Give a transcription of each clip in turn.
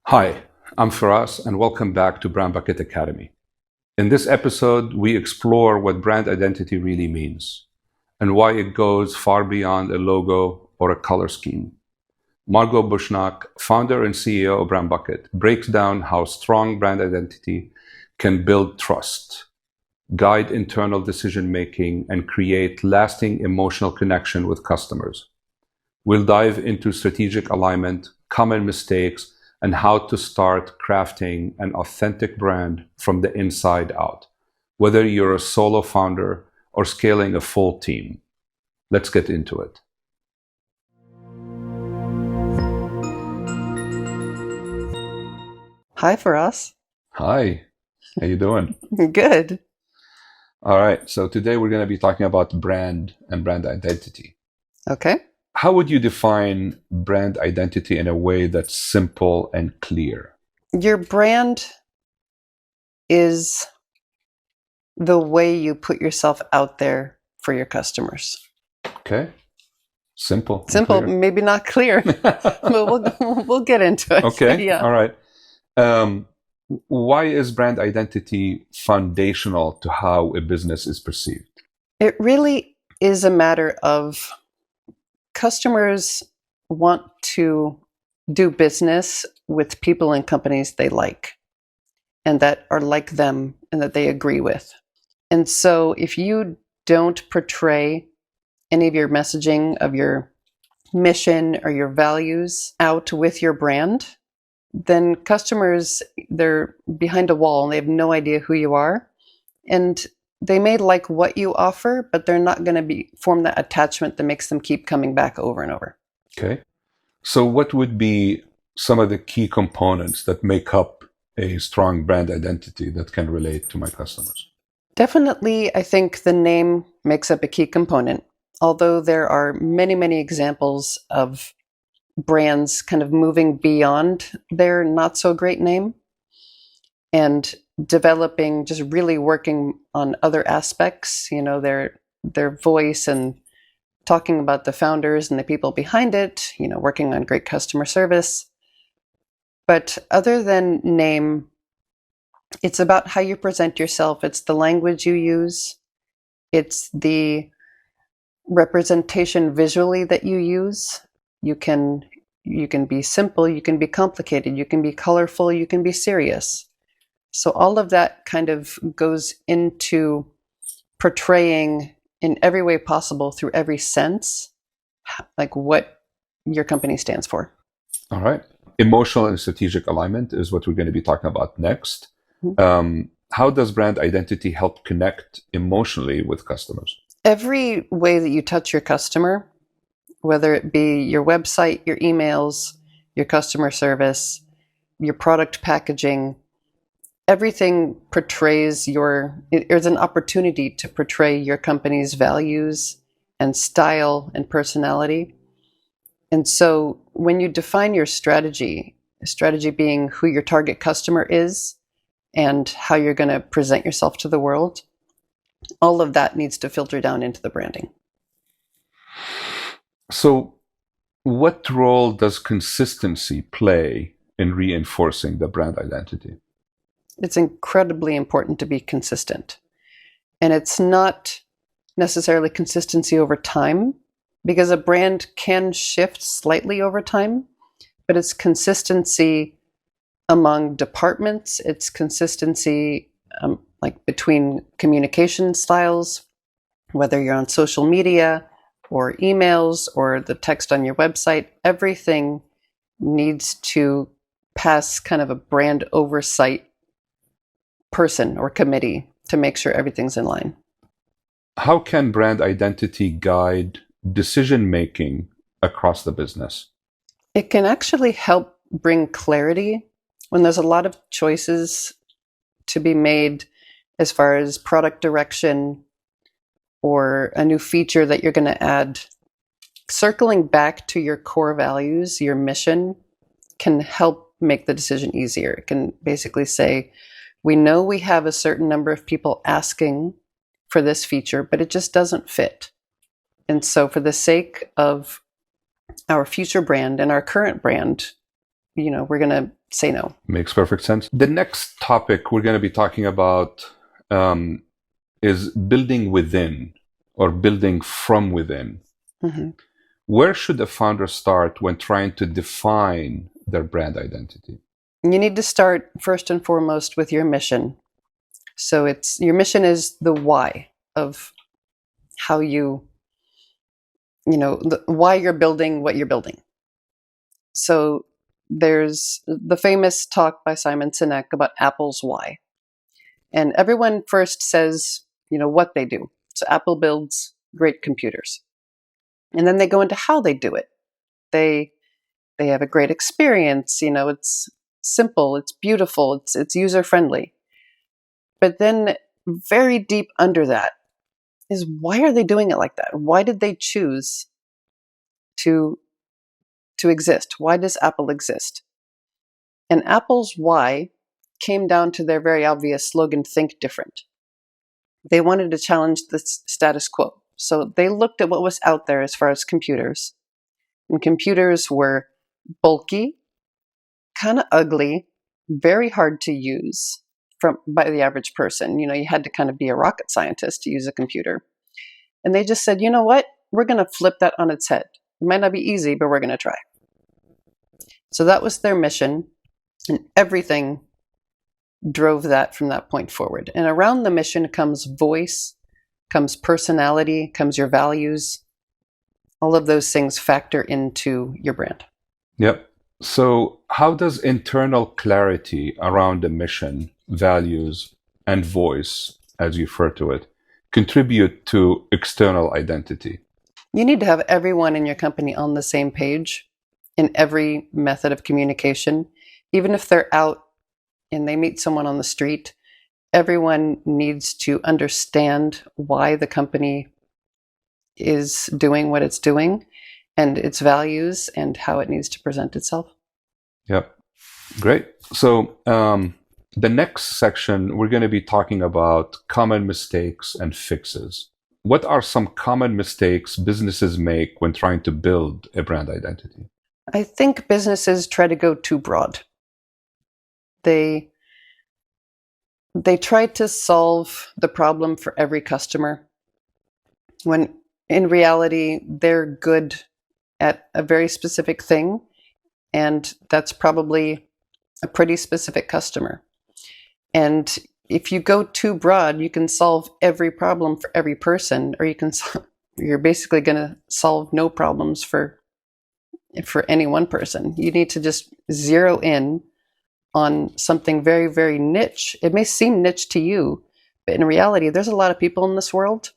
Hi, I'm Firas, and welcome back to BrandBucket Academy. In this episode, we explore what brand identity really means and why it goes far beyond a logo or a color scheme. Margot Bushnaq, founder and CEO of BrandBucket, breaks down how strong brand identity can build trust, guide internal decision-making, and create lasting emotional connection with customers. We'll dive into strategic alignment, common mistakes, and how to start crafting an authentic brand from the inside out, whether you're a solo founder or scaling a full team. Let's get into it. Hi, Firas. Hi, how you doing? Good. All right, so today we're going to be talking about brand and brand identity. Okay. How would you define brand identity in a way that's simple and clear? Your brand is the way you put yourself out there for your customers. Okay, simple. and Simple, clear. maybe not clear, but we'll get into it. Okay, Yeah. all right. Why is brand identity foundational to how a business is perceived? It really is a matter of customers want to do business with people and companies they like and that are like them and that they agree with. And so if you don't portray any of your messaging of your mission or your values out with your brand, then customers, they're behind a wall and they have no idea who you are. And they may like what you offer, but they're not going to form that attachment that makes them keep coming back over and over. Okay. So what would be some of the key components that make up a strong brand identity that can relate to my customers? Definitely, I think the name makes up a key component, although there are many, many examples of brands kind of moving beyond their not so great name and developing, just really working on other aspects, their voice and talking about the founders and the people behind it, working on great customer service. But other than name, it's about how you present yourself. It's the language you use. It's the representation visually that you use. You can be simple, you can be complicated, you can be colorful, you can be serious. So all of that kind of goes into portraying in every way possible through every sense, like what your company stands for. All right. Emotional and strategic alignment is what we're going to be talking about next. How does brand identity help connect emotionally with customers? Every way that you touch your customer, whether it be your website, your emails, your customer service, your product packaging, everything portrays there's an opportunity to portray your company's values and style and personality. And so when you define your strategy being who your target customer is and how you're going to present yourself to the world, all of that needs to filter down into the branding. So what role does consistency play in reinforcing the brand identity? It's incredibly important to be consistent. And it's not necessarily consistency over time, because a brand can shift slightly over time, but it's consistency among departments. It's consistency like between communication styles, whether you're on social media or emails or the text on your website. Everything needs to pass kind of a brand oversight person or committee to make sure everything's in line. How can brand identity guide decision-making across the business? It can actually help bring clarity when there's a lot of choices to be made as far as product direction or a new feature that you're going to add. Circling back to your core values, your mission, can help make the decision easier. It can basically say, we know we have a certain number of people asking for this feature, but it just doesn't fit. And so for the sake of our future brand and our current brand, we're going to say no. Makes perfect sense. The next topic we're going to be talking about is building within or building from within. Mm-hmm. Where should a founder start when trying to define their brand identity? You need to start first and foremost with your mission. So your mission is the why of how why you're building what you're building. So there's the famous talk by Simon Sinek about Apple's why. And everyone first says, what they do. So Apple builds great computers. And then they go into how they do it. They have a great experience, it's simple, it's beautiful, it's user-friendly. But then very deep under that is, why are they doing it like that? Why did they choose to exist? Why does Apple exist? And Apple's why came down to their very obvious slogan, think different. They wanted to challenge the status quo. So they looked at what was out there as far as computers. And computers were bulky, kind of ugly, very hard to use by the average person. You had to kind of be a rocket scientist to use a computer. And they just said, you know what? We're going to flip that on its head. It might not be easy, but we're going to try. So that was their mission. And everything drove that from that point forward. And around the mission comes voice, comes personality, comes your values. All of those things factor into your brand. Yep. So how does internal clarity around the mission, values, and voice, as you refer to it, contribute to external identity? You need to have everyone in your company on the same page in every method of communication. Even if they're out and they meet someone on the street, everyone needs to understand why the company is doing what it's doing and its values and how it needs to present itself. Yep. Great. So the next section, we're going to be talking about common mistakes and fixes. What are some common mistakes businesses make when trying to build a brand identity? I think businesses try to go too broad. They try to solve the problem for every customer, when in reality, they're good at a very specific thing, and that's probably a pretty specific customer. And if you go too broad, you can solve every problem for every person, or you're basically going to solve no problems for any one person. You need to just zero in on something very, very niche. It may seem niche to you, but in reality, there's a lot of people in this world.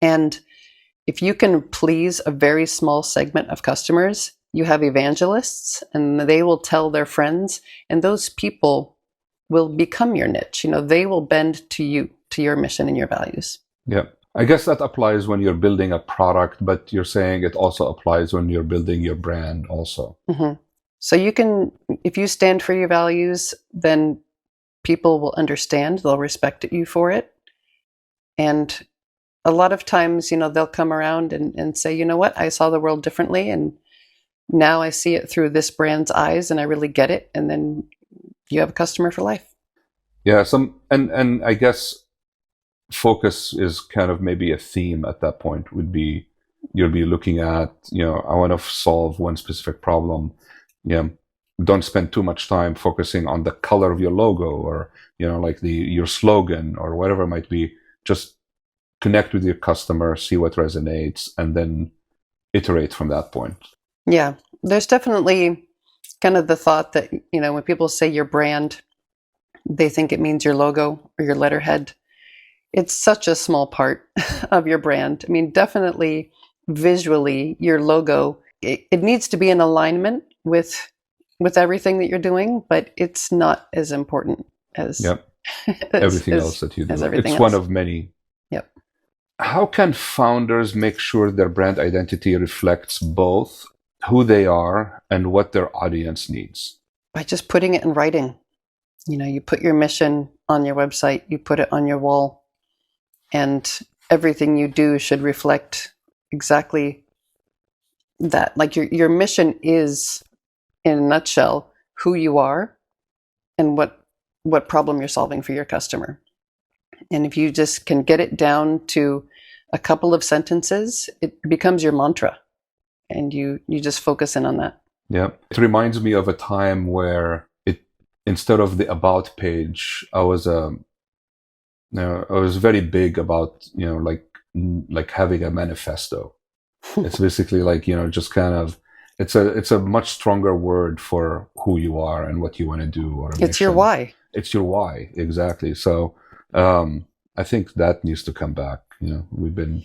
And if you can please a very small segment of customers, you have evangelists, and they will tell their friends, and those people will become your niche. They will bend to you, to your mission and your values. Yeah. I guess that applies when you're building a product, but you're saying it also applies when you're building your brand also. Mm-hmm. So if you stand for your values, then people will understand, they'll respect you for it. And a lot of times, they'll come around and say, you know what, I saw the world differently, and now I see it through this brand's eyes, and I really get it. And then you have a customer for life. Yeah. And I guess focus is kind of maybe a theme at that point. Would be, you'll be looking at, I want to solve one specific problem. Don't spend too much time focusing on the color of your logo or, like your slogan or whatever it might be. Just connect with your customer, see what resonates, and then iterate from that point. Yeah, there's definitely kind of the thought that, when people say your brand, they think it means your logo or your letterhead. It's such a small part of your brand. I mean, definitely visually, your logo, it needs to be in alignment with everything that you're doing, but it's not as important as everything else that you do. It's one of many. Yep. How can founders make sure their brand identity reflects both who they are and what their audience needs? By just putting it in writing. You put your mission on your website, you put it on your wall, and everything you do should reflect exactly that. Like your mission is, in a nutshell, who you are and what problem you're solving for your customer. And if you just can get it down to a couple of sentences, it becomes your mantra, and you just focus in on that. Yeah. It reminds me of a time where instead of the about page, I was very big about, like having a manifesto. It's basically like, just kind of, it's a much stronger word for who you are and what you want to do, or a It's your mission. why. It's your why, exactly. So I think that needs to come back. We've been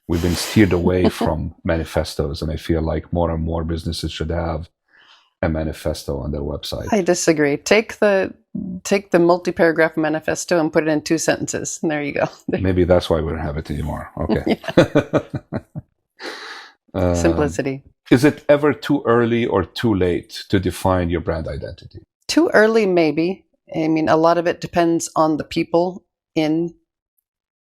steered away from manifestos, and I feel like more and more businesses should have a manifesto on their website. I disagree. Take the multi-paragraph manifesto and put it in 2 sentences, and there you go. Maybe that's why we don't have it anymore. Okay. Simplicity. Is it ever too early or too late to define your brand identity? Too early, maybe. I mean, a lot of it depends on the people in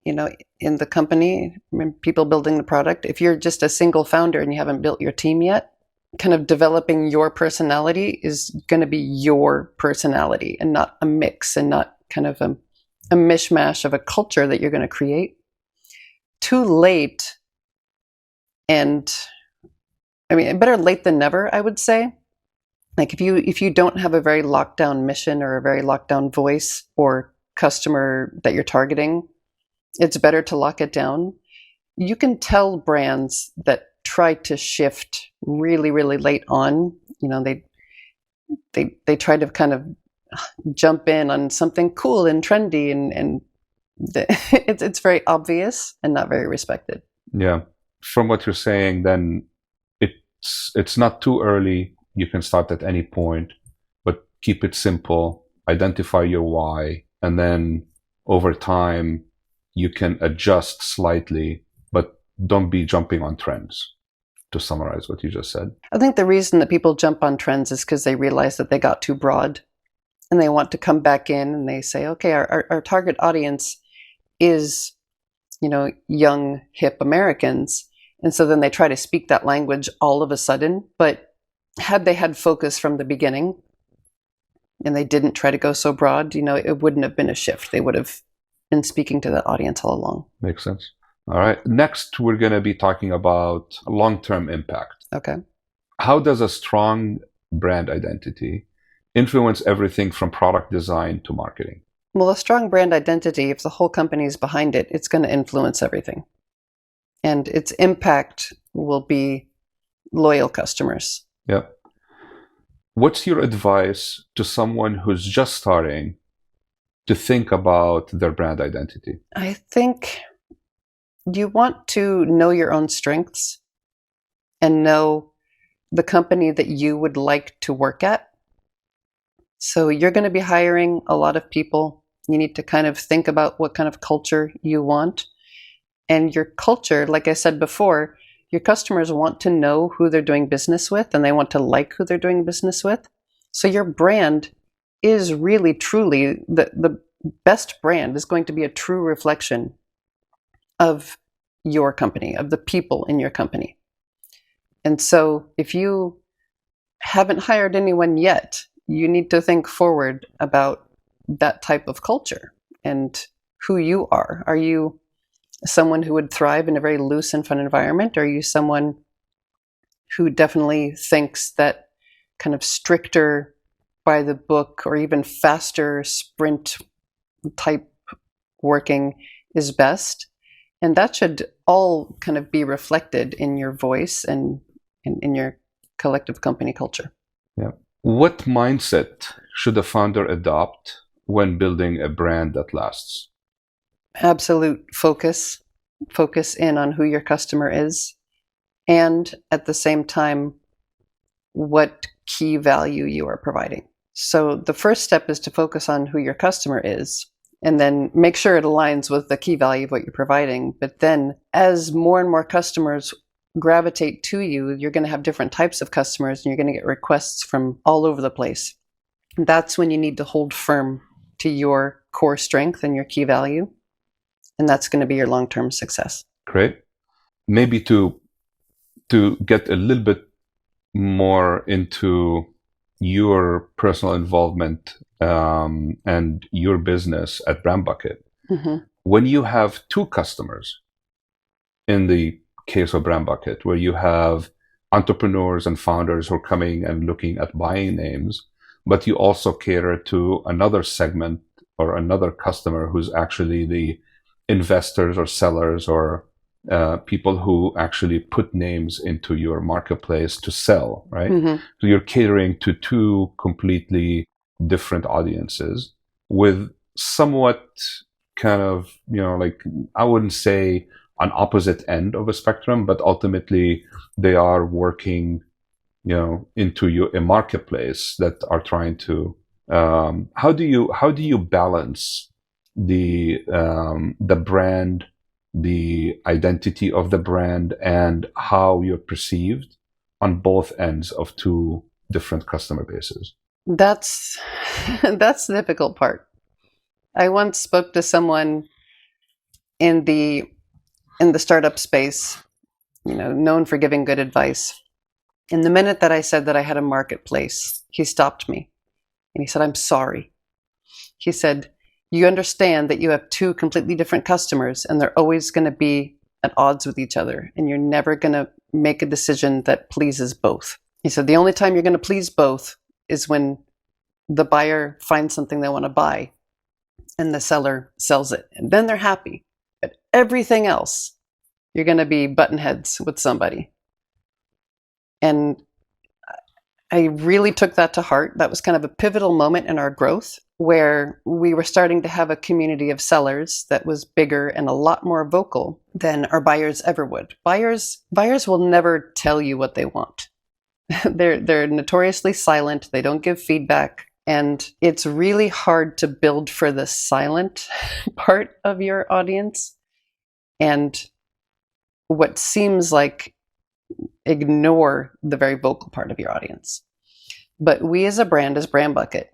the company, people building the product. If you're just a single founder and you haven't built your team yet, kind of developing your personality is going to be your personality and not a mix, and not kind of a mishmash of a culture that you're going to create. Too late, and I mean, better late than never, I would say. Like if you don't have a very locked down mission or a very locked down voice or customer that you're targeting, it's better to lock it down. You can tell brands that try to shift really, really late on. They try to kind of jump in on something cool and trendy, and it's very obvious and not very respected. Yeah. From what you're saying, then it's not too early. You can start at any point, but keep it simple. Identify your why, and then over time you can adjust slightly, but don't be jumping on trends. To summarize what you just said, I think the reason that people jump on trends is because they realize that they got too broad, and they want to come back in, and they say, okay, our target audience is, young, hip Americans. And so then they try to speak that language all of a sudden. But had they had focus from the beginning and they didn't try to go so broad, it wouldn't have been a shift. They would have been speaking to that audience all along. Makes sense. All right. Next, we're going to be talking about long-term impact. Okay. How does a strong brand identity influence everything from product design to marketing? Well, a strong brand identity, if the whole company is behind it, it's going to influence everything. And its impact will be loyal customers. Yeah. What's your advice to someone who's just starting to think about their brand identity? I think you want to know your own strengths and know the company that you would like to work at. So you're going to be hiring a lot of people. You need to kind of think about what kind of culture you want. And your culture, like I said before, your customers want to know who they're doing business with, and they want to like who they're doing business with. So your brand is really, truly, the best brand is going to be a true reflection of your company, of the people in your company. And so if you haven't hired anyone yet, you need to think forward about that type of culture and who you are. Are you someone who would thrive in a very loose and fun environment? Or are you someone who definitely thinks that kind of stricter, by the book, or even faster sprint type working is best? And that should all kind of be reflected in your voice and in your collective company culture. Yeah. What mindset should a founder adopt when building a brand that lasts? Absolute focus. Focus in on who your customer is, and at the same time, what key value you are providing. So the first step is to focus on who your customer is, and then make sure it aligns with the key value of what you're providing. But then as more and more customers gravitate to you, you're going to have different types of customers, and you're going to get requests from all over the place. That's when you need to hold firm to your core strength and your key value. And that's going to be your long-term success. Great. Maybe to get a little bit more into your personal involvement and your business at BrandBucket, when you have two customers, in the case of BrandBucket, where you have entrepreneurs and founders who are coming and looking at buying names, but you also cater to another segment or another customer who's actually the investors or sellers or people who actually put names into your marketplace to sell, right? So you're catering to two completely different audiences with somewhat kind of, like, I wouldn't say an opposite end of a spectrum, but ultimately they are working, into a marketplace that are trying to. How do you balance the brand, the identity of the brand, and how you're perceived on both ends of two different customer bases? That's the difficult part. I once spoke to someone in the startup space, known for giving good advice. And the minute that I said that I had a marketplace, he stopped me and he said, "I'm sorry." He said, "You understand that you have two completely different customers and they're always going to be at odds with each other, and you're never going to make a decision that pleases both." He said, "The only time you're going to please both is when the buyer finds something they want to buy and the seller sells it, and then they're happy. But everything else, you're going to be button heads with somebody." And I really took that to heart. That was kind of a pivotal moment in our growth, where we were starting to have a community of sellers that was bigger and a lot more vocal than our buyers ever would. Buyers will never tell you what they want. They're notoriously silent. They don't give feedback. And it's really hard to build for the silent part of your audience, and what seems like ignore the very vocal part of your audience. But we as a brand, as BrandBucket,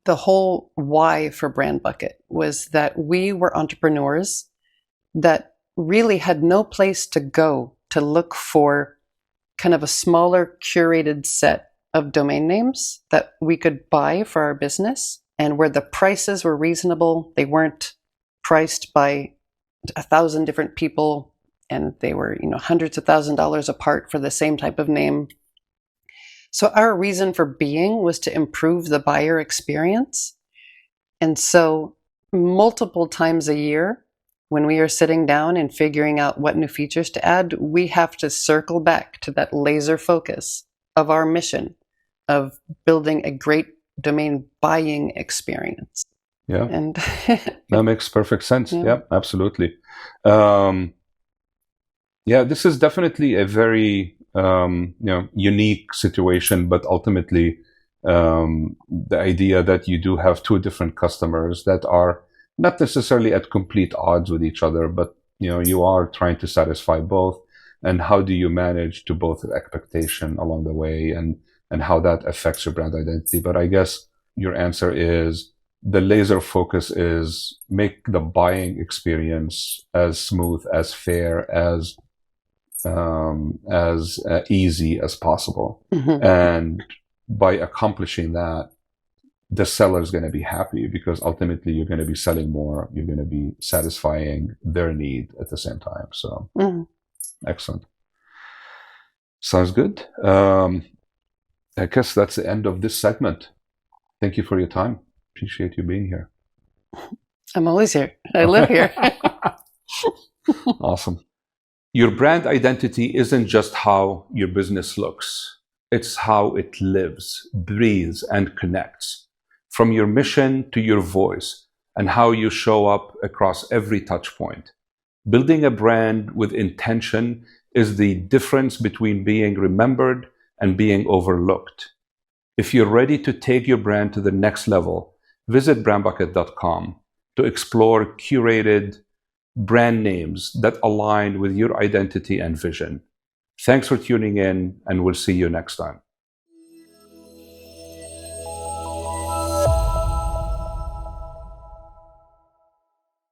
the whole why for BrandBucket was that we were entrepreneurs that really had no place to go to look for kind of a smaller curated set of domain names that we could buy for our business, and where the prices were reasonable. They weren't priced by 1,000 different people, and they were, hundreds of $1,000s apart for the same type of name. So our reason for being was to improve the buyer experience. And so multiple times a year, when we are sitting down and figuring out what new features to add, we have to circle back to that laser focus of our mission of building a great domain buying experience. Yeah, and that makes perfect sense. Yeah. Yeah, absolutely. This is definitely a very unique situation, but ultimately the idea that you do have two different customers that are not necessarily at complete odds with each other, but you are trying to satisfy both, and how do you manage to both expectation along the way, and how that affects your brand identity. But I guess your answer is the laser focus is make the buying experience as smooth, as fair, as easy as possible. And by accomplishing that, the seller is going to be happy, because ultimately you're going to be selling more, you're going to be satisfying their need at the same time. So excellent. Sounds good. I guess that's the end of this segment. Thank you for your time. Appreciate you being here. I'm always here. I live here. Awesome. Your brand identity isn't just how your business looks. It's how it lives, breathes, and connects. From your mission to your voice, and how you show up across every touch point. Building a brand with intention is the difference between being remembered and being overlooked. If you're ready to take your brand to the next level, visit brandbucket.com to explore curated brand names that align with your identity and vision. Thanks for tuning in, and we'll see you next time.